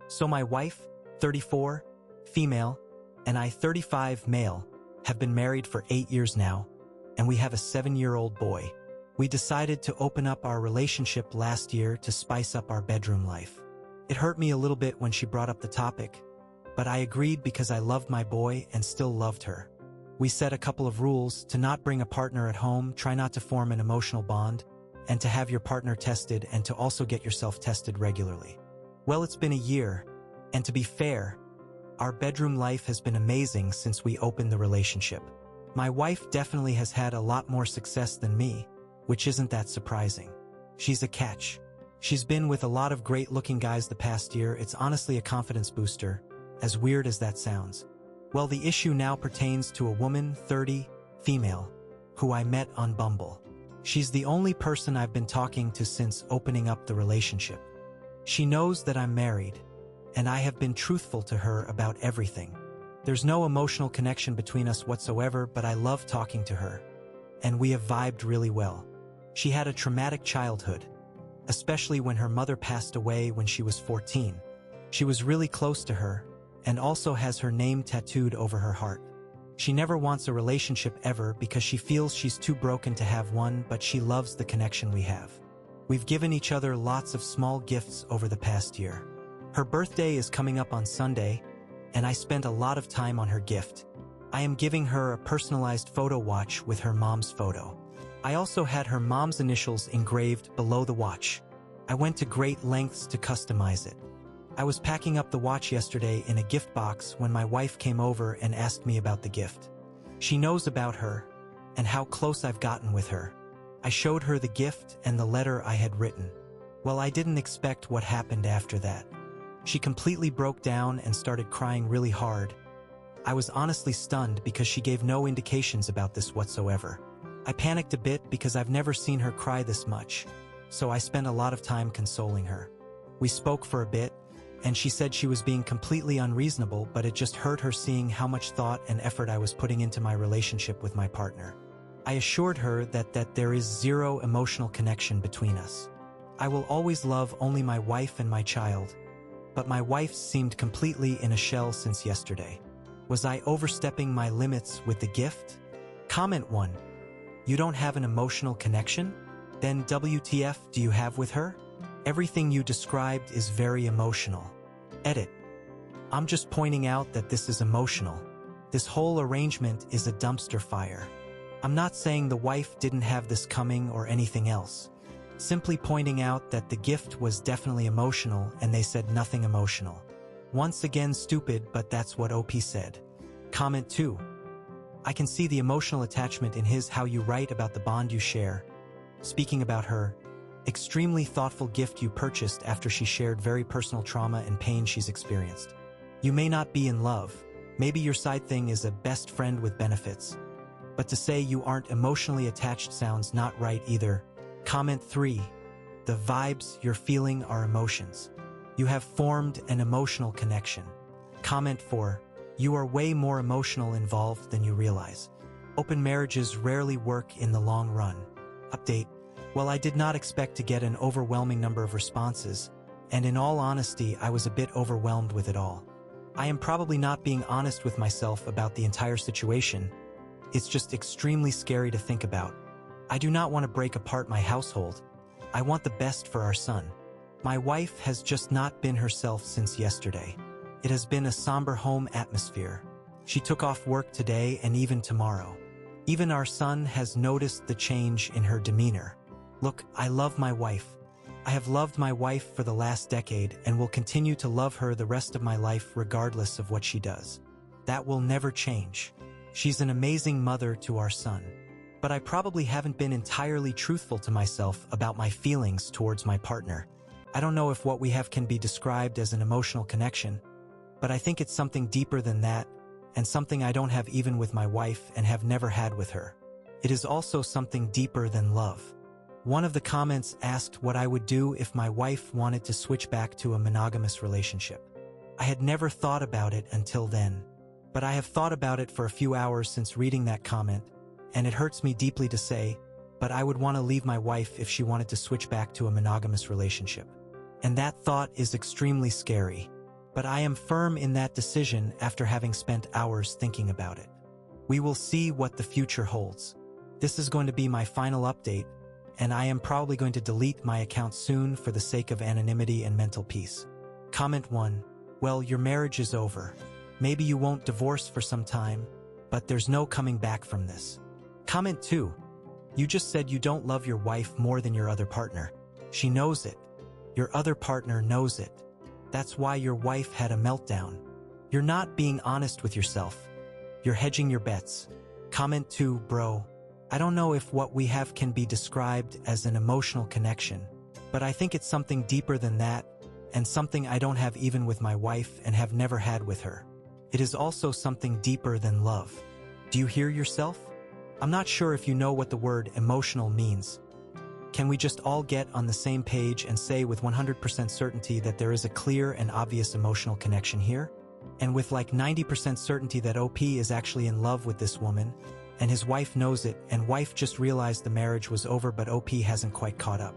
So my wife, 34, female, and I, 35, male, have been married for 8 years now, and we have a 7-year-old boy. We decided to open up our relationship last year to spice up our bedroom life. It hurt me a little bit when she brought up the topic, but I agreed because I loved my boy and still loved her. We set a couple of rules: to not bring a partner at home, try not to form an emotional bond, and to have your partner tested, and to also get yourself tested regularly. Well, it's been a year, and to be fair, our bedroom life has been amazing since we opened the relationship. My wife definitely has had a lot more success than me, which isn't that surprising. She's a catch. She's been with a lot of great-looking guys the past year. It's honestly a confidence booster, as weird as that sounds. Well, the issue now pertains to a woman, 30, female, who I met on Bumble. She's the only person I've been talking to since opening up the relationship. She knows that I'm married, and I have been truthful to her about everything. There's no emotional connection between us whatsoever, but I love talking to her, and we have vibed really well. She had a traumatic childhood, especially when her mother passed away when she was 14. She was really close to her, and also has her name tattooed over her heart. She never wants a relationship ever because she feels she's too broken to have one, but she loves the connection we have. We've given each other lots of small gifts over the past year. Her birthday is coming up on Sunday, and I spent a lot of time on her gift. I am giving her a personalized photo watch with her mom's photo. I also had her mom's initials engraved below the watch. I went to great lengths to customize it. I was packing up the watch yesterday in a gift box when my wife came over and asked me about the gift. She knows about her and how close I've gotten with her. I showed her the gift and the letter I had written. Well, I didn't expect what happened after that. She completely broke down and started crying really hard. I was honestly stunned because she gave no indications about this whatsoever. I panicked a bit because I've never seen her cry this much, so I spent a lot of time consoling her. We spoke for a bit, and she said she was being completely unreasonable, but it just hurt her seeing how much thought and effort I was putting into my relationship with my partner. I assured her that there is zero emotional connection between us. I will always love only my wife and my child, but my wife seemed completely in a shell since yesterday. Was I overstepping my limits with the gift? Comment 1. You don't have an emotional connection? Then WTF do you have with her? Everything you described is very emotional. Edit. I'm just pointing out that this is emotional. This whole arrangement is a dumpster fire. I'm not saying the wife didn't have this coming or anything else. Simply pointing out that the gift was definitely emotional and they said nothing emotional. Once again stupid, but that's what OP said. Comment 2. I can see the emotional attachment in his how you write about the bond you share. Speaking about her, extremely thoughtful gift you purchased after she shared very personal trauma and pain she's experienced. You may not be in love. Maybe your side thing is a best friend with benefits. But to say you aren't emotionally attached sounds not right either. Comment 3. The vibes you're feeling are emotions. You have formed an emotional connection. Comment 4. You are way more emotional involved than you realize. Open marriages rarely work in the long run. Update. Well, I did not expect to get an overwhelming number of responses, and in all honesty, I was a bit overwhelmed with it all. I am probably not being honest with myself about the entire situation. It's just extremely scary to think about. I do not want to break apart my household. I want the best for our son. My wife has just not been herself since yesterday. It has been a somber home atmosphere. She took off work today and even tomorrow. Even our son has noticed the change in her demeanor. Look, I love my wife. I have loved my wife for the last decade and will continue to love her the rest of my life regardless of what she does. That will never change. She's an amazing mother to our son. But I probably haven't been entirely truthful to myself about my feelings towards my partner. I don't know if what we have can be described as an emotional connection, but I think it's something deeper than that, and something I don't have even with my wife and have never had with her. It is also something deeper than love. One of the comments asked what I would do if my wife wanted to switch back to a monogamous relationship. I had never thought about it until then, but I have thought about it for a few hours since reading that comment, and it hurts me deeply to say, but I would want to leave my wife if she wanted to switch back to a monogamous relationship. And that thought is extremely scary. but I am firm in that decision after having spent hours thinking about it. We will see what the future holds. This is going to be my final update, and I am probably going to delete my account soon for the sake of anonymity and mental peace. Comment 1. Well, your marriage is over. Maybe you won't divorce for some time, but there's no coming back from this. Comment 2. You just said you don't love your wife more than your other partner. She knows it. Your other partner knows it. That's why your wife had a meltdown. You're not being honest with yourself. You're hedging your bets. Comment 2, bro. I don't know if what we have can be described as an emotional connection, but I think it's something deeper than that, and something I don't have even with my wife and have never had with her. It is also something deeper than love. Do you hear yourself? I'm not sure if you know what the word emotional means. Can we just all get on the same page and say with 100% certainty that there is a clear and obvious emotional connection here? And with like 90% certainty that OP is actually in love with this woman, and his wife knows it, and wife just realized the marriage was over but OP hasn't quite caught up.